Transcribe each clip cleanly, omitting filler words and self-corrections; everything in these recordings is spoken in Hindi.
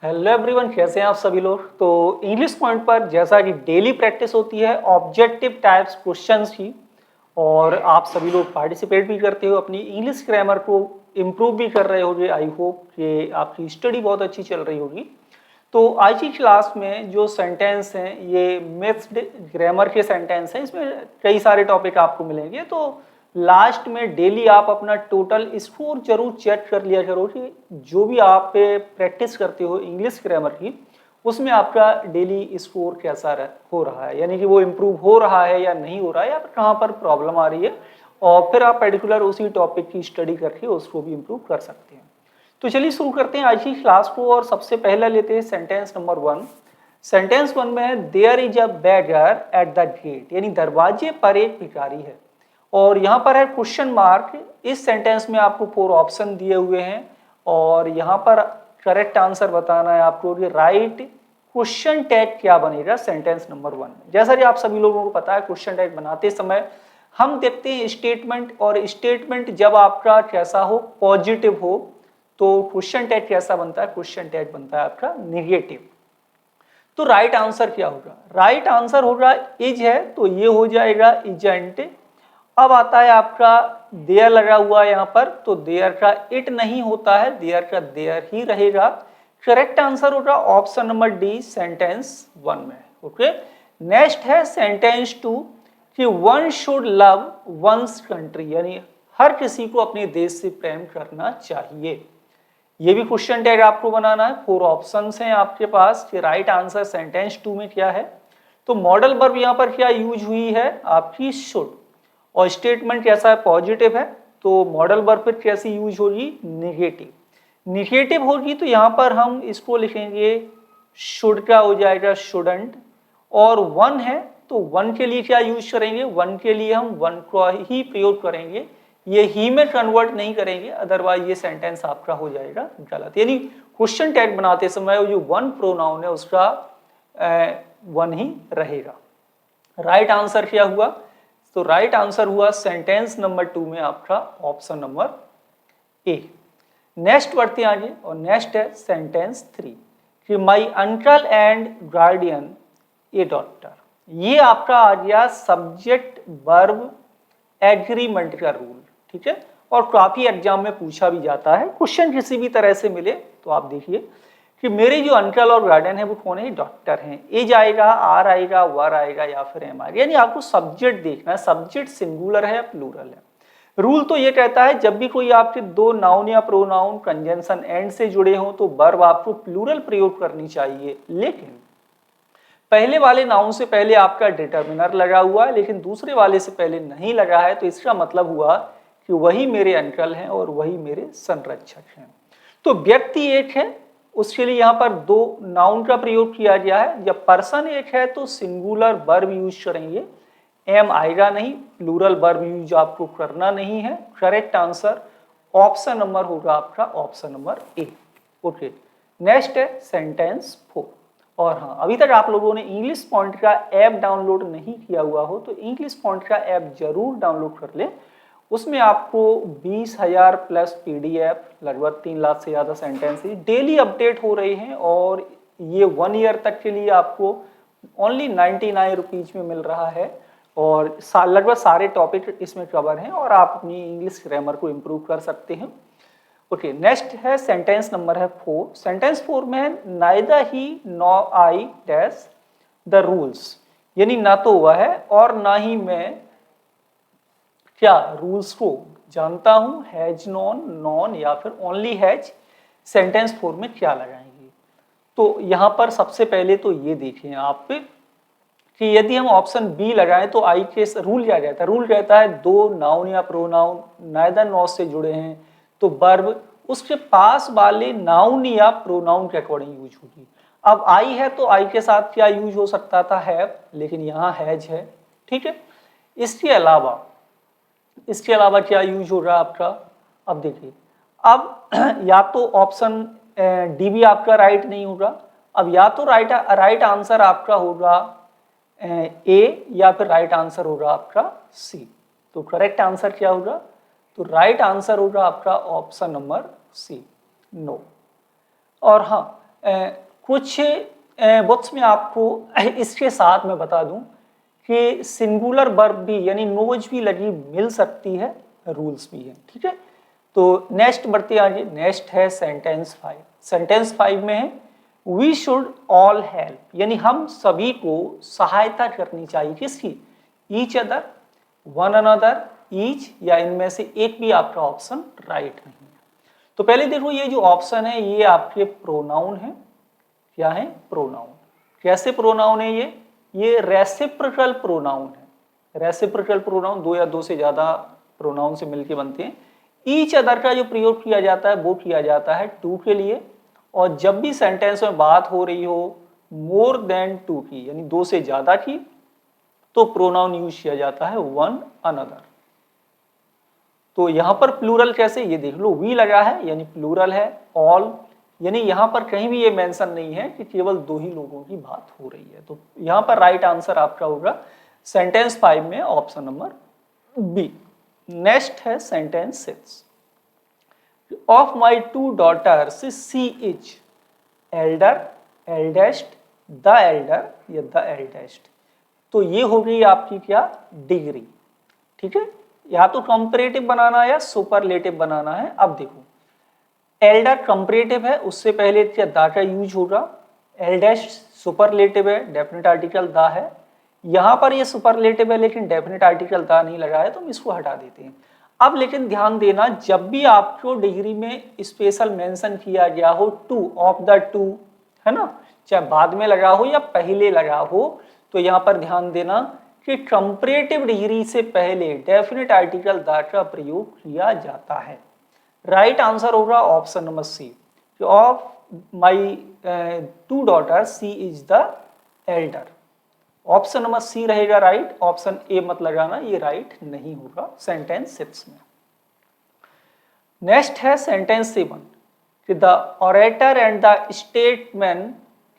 हेलो एवरीवन, कैसे हैं आप सभी लोग। तो इंग्लिश पॉइंट पर जैसा कि डेली प्रैक्टिस होती है ऑब्जेक्टिव टाइप्स क्वेश्चंस की, और आप सभी लोग पार्टिसिपेट भी करते हो, अपनी इंग्लिश ग्रामर को इम्प्रूव भी कर रहे होगे। आई होप कि आपकी स्टडी बहुत अच्छी चल रही होगी। तो आज की क्लास में जो सेंटेंस हैं ये मिक्स्ड ग्रामर के सेंटेंस हैं। इसमें कई सारे टॉपिक आपको मिलेंगे। तो लास्ट में डेली आप अपना टोटल स्कोर जरूर चेक कर लिया करो कि जो भी आप प्रैक्टिस करते हो इंग्लिश ग्रामर की, उसमें आपका डेली स्कोर कैसा हो रहा है, यानी कि वो इम्प्रूव हो रहा है या नहीं हो रहा है, या फिर कहाँ पर प्रॉब्लम आ रही है, और फिर आप पर्टिकुलर उसी टॉपिक की स्टडी करके उसको भी इम्प्रूव कर सकते हैं। तो चलिए शुरू करते हैं आज की क्लास को, और सबसे पहला लेते हैं सेंटेंस नंबर 1। सेंटेंस 1 में है there is a beggar at the gate, यानी दरवाजे पर एक भिखारी है। और यहाँ पर है क्वेश्चन मार्क। इस सेंटेंस में आपको 4 ऑप्शन दिए हुए हैं, और यहाँ पर करेक्ट आंसर बताना है आपको कि राइट क्वेश्चन टैग क्या बनेगा सेंटेंस नंबर 1 में। जैसा कि आप सभी लोगों को पता है, क्वेश्चन टैग बनाते समय हम देखते हैं स्टेटमेंट, और स्टेटमेंट जब आपका कैसा हो, पॉजिटिव हो, तो क्वेश्चन टैग कैसा बनता है, क्वेश्चन टैग बनता है आपका निगेटिव। तो राइट आंसर क्या होगा, राइट आंसर होगा इज है, तो ये हो जाएगा इजेंट। अब आता है आपका देयर लगा हुआ है यहाँ पर, तो देयर का इट नहीं होता है, देयर का देयर ही रहेगा। करेक्ट आंसर होगा ऑप्शन नंबर डी सेंटेंस 1 में। ओके, नेक्स्ट है सेंटेंस 2 कि one should love one's country, यानी हर किसी को अपने देश से प्रेम करना चाहिए। ये भी क्वेश्चन टैग आपको बनाना है। 4 ऑप्शंस हैं आपके पास कि राइट आंसर सेंटेंस 2 में क्या है। तो मॉडल वर्ब यहाँ पर क्या यूज हुई है आपकी शुड, और स्टेटमेंट कैसा है, पॉजिटिव है, तो मॉडल वर्ब फिर कैसी यूज होगी, निगेटिव। निगेटिव होगी तो यहाँ पर हम इसको लिखेंगे शुड का हो जाएगा शुडंट, और वन है तो वन के लिए क्या यूज करेंगे, वन के लिए हम वन को ही प्रयोग करेंगे, ये ही में कन्वर्ट नहीं करेंगे, अदरवाइज ये सेंटेंस आपका हो जाएगा गलत। यानी क्वेश्चन टैग बनाते समय जो वन प्रोनाउन है उसका वन ही रहेगा। राइट आंसर क्या हुआ, तो राइट आंसर हुआ सेंटेंस नंबर 2 में आपका ऑप्शन नंबर ए। नेक्स्ट बढ़ते हैं आगे, और नेक्स्ट है सेंटेंस 3 कि my uncle and guardian A doctor. ये आपका आ गया सब्जेक्ट वर्ब एग्रीमेंट का रूल, ठीक है, और काफी एग्जाम में पूछा भी जाता है। क्वेश्चन किसी भी तरह से मिले तो आप देखिए कि मेरे जो अंकल और गार्डियन है वो कौन है, डॉक्टर हैं। एज आएगा, आर आएगा, वर आएगा, या फिर एम आएगा, यानी आपको सब्जेक्ट देखना है, सब्जेक्ट सिंगुलर है या प्लूरल है। रूल तो ये कहता है जब भी कोई आपके दो नाउन या प्रोनाउन कंजंक्शन एंड से जुड़े हों तो वर्ब आपको प्लूरल प्रयोग करनी चाहिए, लेकिन पहले वाले नाउन से पहले आपका डिटर्मिनर लगा हुआ है, लेकिन दूसरे वाले से पहले नहीं लगा है, तो इसका मतलब हुआ कि वही मेरे अंकल हैं और वही मेरे संरक्षक हैं। तो व्यक्ति एक है, उसके लिए यहाँ पर 2 नाउन का प्रयोग किया गया है। जब पर्सन एक है तो सिंगुलर वर्ब यूज करेंगे, एम आएगा नहीं, प्लूरल वर्ब यूज आपको करना नहीं है। करेक्ट आंसर ऑप्शन नंबर होगा आपका option number A. Okay, next है सेंटेंस 4। और हाँ, अभी तक आप लोगों ने इंग्लिश पॉइंट का ऐप डाउनलोड नहीं किया हुआ हो तो इंग्लिश पॉइंट का ऐप जरूर डाउनलोड कर ले। उसमें आपको 20,000 प्लस पीडीएफ, लगभग 3 लाख से ज़्यादा सेंटेंस डेली अपडेट हो रहे हैं, और ये 1 ईयर तक के लिए आपको ओनली 99 रुपीज़ में मिल रहा है, और लगभग सारे टॉपिक इसमें कवर हैं, और आप अपनी इंग्लिश ग्रामर को इम्प्रूव कर सकते हैं। ओके, नेक्स्ट है सेंटेंस नंबर है 4। सेंटेंस 4 में है neither he nor I dash the rules, यानी ना तो वह है और ना ही मैं क्या रूल्स को जानता हूं, हैज नॉन, नॉन, या फिर ओनली हैज। सेंटेंस 4 में क्या लगाएंगे, तो यहां पर सबसे पहले तो ये देखिए आप कि यदि हम ऑप्शन बी लगाएं तो आई के रूल क्या कहता है, रूल कहता है 2 नाउन या प्रोनाउन नाइदर नॉर से जुड़े हैं तो वर्ब उसके पास वाले नाउन या प्रोनाउन के अकॉर्डिंग यूज होगी। अब आई है तो आई के साथ क्या यूज हो सकता था, हैव, लेकिन यहाँ हैज है, ठीक है। इसके अलावा क्या यूज हो रहा है आपका, अब देखिए, अब या तो ऑप्शन डी भी आपका राइट नहीं होगा। अब या तो राइट आंसर आपका होगा ए, या फिर राइट आंसर होगा आपका सी। तो करेक्ट आंसर क्या होगा, तो राइट आंसर होगा आपका ऑप्शन नंबर सी, नो। और हाँ, कुछ बुक्स में आपको इसके साथ मैं बता दूं कि सिंगुलर वर्ब भी यानी नोज भी लगी मिल सकती है, रूल्स भी है, ठीक है। तो नेक्स्ट बढ़ते आगे, नेक्स्ट है सेंटेंस 5। सेंटेंस 5 में है वी शुड ऑल हेल्प, यानी हम सभी को सहायता करनी चाहिए, किसकी? Each other, one another, each, या इनमें से एक भी आपका ऑप्शन राइट नहीं है। तो पहले देखो ये जो ऑप्शन है ये आपके प्रोनाउन है। क्या है? प्रोनाउन। कैसे प्रोनाउन है ये रेसिप्रोकल प्रोनाउन है। रेसिप्रोकल प्रोनाउन दो या दो से ज्यादा प्रोनाउन से मिलके बनते हैं। ईच अदर का जो प्रयोग किया जाता है वो किया जाता है टू के लिए, और जब भी सेंटेंस में बात हो रही हो मोर देन टू की यानी दो से ज्यादा की, तो प्रोनाउन यूज किया जाता है वन अनदर। तो यहां पर प्लूरल कैसे, ये देख लो, वी लगा है यानी प्लूरल है, ऑल यानी यहां पर कहीं भी ये मेंशन नहीं है कि केवल दो ही लोगों की बात हो रही है। तो यहां पर राइट आंसर आपका होगा सेंटेंस 5 में ऑप्शन नंबर बी। नेक्स्ट है sentence 6। Of my 2 daughters she is elder, eldest, the elder या द एल्डेस्ट। तो ये हो गई आपकी क्या? डिग्री, ठीक है। या तो कंपैरेटिव बनाना है या सुपरलेटिव बनाना है। अब देखो एल्डर कंपैरेटिव है, उससे पहले क्या द का यूज होगा। एल्डेस्ट सुपरलेटिव है, डेफिनेट आर्टिकल द है। यहां पर ये सुपरलेटिव है लेकिन डेफिनेट आर्टिकल दा नहीं लगा है, तो हम इसको हटा देते हैं। अब लेकिन ध्यान देना, जब भी आपको डिग्री में स्पेशल मेंशन किया गया हो टू, ऑफ द टू, है ना, चाहे बाद में लगा हो या पहले लगा हो, तो यहां पर ध्यान देना कि कंपैरेटिव डिग्री से पहले डेफिनेट आर्टिकल द का प्रयोग किया जाता है। राइट आंसर होगा option number C, of my 2 daughters she is the elder. Option number C रहेगा राइट, ऑप्शन ए मत लगाना, ये राइट नहीं होगा सेंटेंस 6 में। नेक्स्ट है सेंटेंस 7 कि the orator and the statesman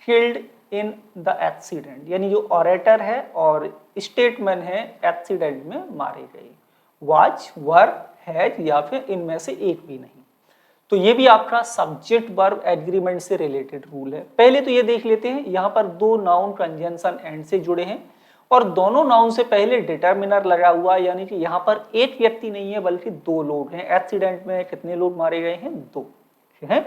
killed in the accident, यानी जो ऑरेटर है और स्टेटमैन है एक्सीडेंट में मारे गए। वाज, वर, हैज या फिर इनमें से एक भी नहीं। तो ये भी आपका सब्जेक्ट वर्ब एग्रीमेंट से रिलेटेड रूल है। पहले तो ये देख लेते हैं, यहाँ पर दो नाउन कंजंक्शन एंड से जुड़े हैं और दोनों नाउन से पहले डिटर्मिनर लगा हुआ है, यानी कि यहाँ पर एक व्यक्ति नहीं है बल्कि दो लोग हैं। एक्सीडेंट में कितने लोग मारे गए हैं? दो है।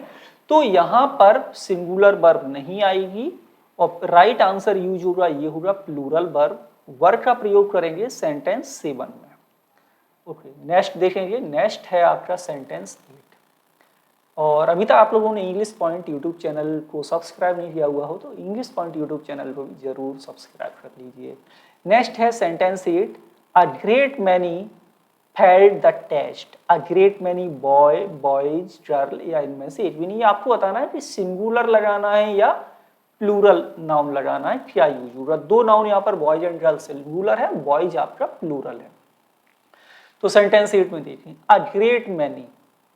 तो यहाँ पर सिंगुलर वर्ब नहीं आएगी और राइट आंसर यूज होगा, ये होगा प्लूरल वर्ब। वर्ब का प्रयोग करेंगे सेंटेंस 7 में। ओके, नेक्स्ट देखेंगे। नेक्स्ट है आपका सेंटेंस 8। और अभी तक आप लोगों ने इंग्लिश पॉइंट यूट्यूब चैनल को सब्सक्राइब नहीं किया हुआ हो तो इंग्लिश पॉइंट यूट्यूब चैनल को भी जरूर सब्सक्राइब कर लीजिए। नेक्स्ट है sentence 8। A great many failed the test. A great many boy, boys, girl या इनमें से एक भी नहीं। आपको बताना है कि सिंगुलर लगाना है या प्लूरल नाउन लगाना है, क्या यूज होगा। दो नाउन यहाँ पर बॉयज एंड गर्ल सिंगुलर है, बॉयज आपका प्लूरल है। तो सेंटेंस 8 में देखें, अ ग्रेट मैनी,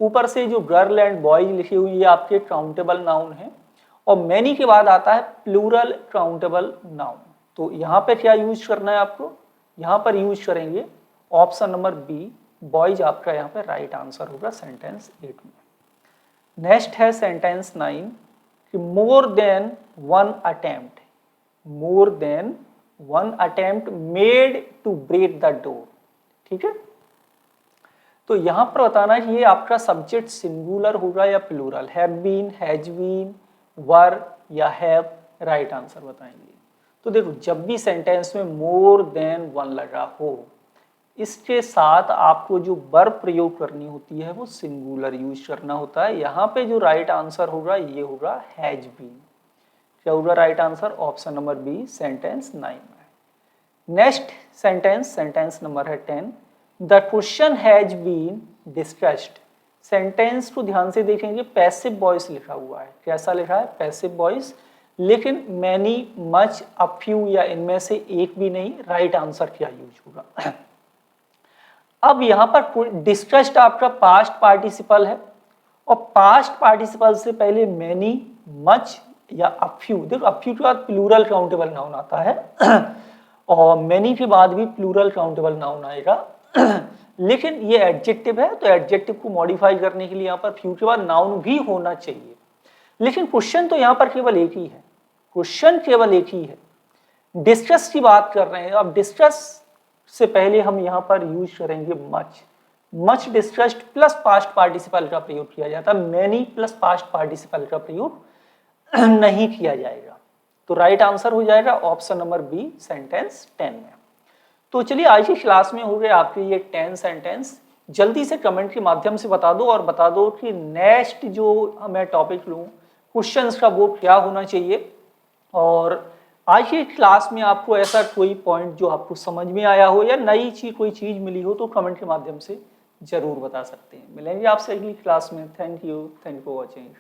ऊपर से जो गर्ल एंड बॉयज लिखी हुई ये आपके काउंटेबल नाउन है और मैनी के बाद आता है प्लूरल काउंटेबल नाउन। तो यहाँ पे क्या यूज करना है आपको? यहाँ पर यूज करेंगे ऑप्शन नंबर बी, बॉयज आपका यहाँ पे राइट आंसर होगा सेंटेंस 8 में। नेक्स्ट है सेंटेंस 9 कि more than one attempt, more than one attempt made to break the door. ठीक है, तो यहां पर बताना है कि ये आपका सब्जेक्ट सिंगुलर होगा या plural, have been, has been, were या हैव। राइट आंसर बताएंगे। तो देखो जब भी सेंटेंस में मोर देन वन लगा हो, इसके साथ आपको जो वर्ब प्रयोग करनी होती है वो सिंगुलर यूज करना होता है। यहाँ पे जो राइट आंसर होगा ये होगा हैज बीन। क्या होगा right answer? Option number B, sentence 9 में। नेक्स्ट सेंटेंस, सेंटेंस नंबर है 10। The question has been discussed. Sentence को ध्यान से देखेंगे, पैसिव वॉइस लिखा हुआ है। कैसा लिखा है? पैसिव वॉइस, लेकिन मैनी, मच, अ फ्यू या इनमें से एक भी नहीं। राइट आंसर क्या यूज होगा? अब यहाँ पर डिस्कस्ड आपका पास्ट पार्टिसिपल है और पास्ट पार्टिसिपल से पहले मैनी, मच या अ फ्यू। देखो अ फ्यू के बाद प्लूरल काउंटेबल नाउन आता है और मैनी के बाद भी प्लूरल काउंटेबल नाउन आएगा लेकिन ये एडजेक्टिव है तो एडजेक्टिव को मॉडिफाई करने के लिए यहाँ पर फ्यू के बाद नाउन भी होना चाहिए। लेकिन क्वेश्चन तो यहाँ पर केवल एक ही है, क्वेश्चन केवल एक ही है। डिस्कस की बात कर रहे हैं, अब डिस्कस से पहले हम यहाँ पर यूज करेंगे much. Much discussed plus past participle का प्रयोग किया जाता है, मैनी प्लस पास्ट पार्टिसिपल का प्रयोग नहीं किया जाएगा। तो राइट आंसर हो जाएगा ऑप्शन नंबर बी, सेंटेंस 10 में। तो चलिए आज की क्लास में हो गए आपके ये 10 सेंटेंस। जल्दी से कमेंट के माध्यम से बता दो और बता दो कि नेक्स्ट जो मैं टॉपिक लूँ क्वेश्चंस का वो क्या होना चाहिए। और आज की क्लास में आपको ऐसा कोई पॉइंट जो आपको समझ में आया हो या नई चीज कोई चीज मिली हो तो कमेंट के माध्यम से जरूर बता सकते हैं। मिलेंगे आपसे अगली क्लास में। Thank you for watching.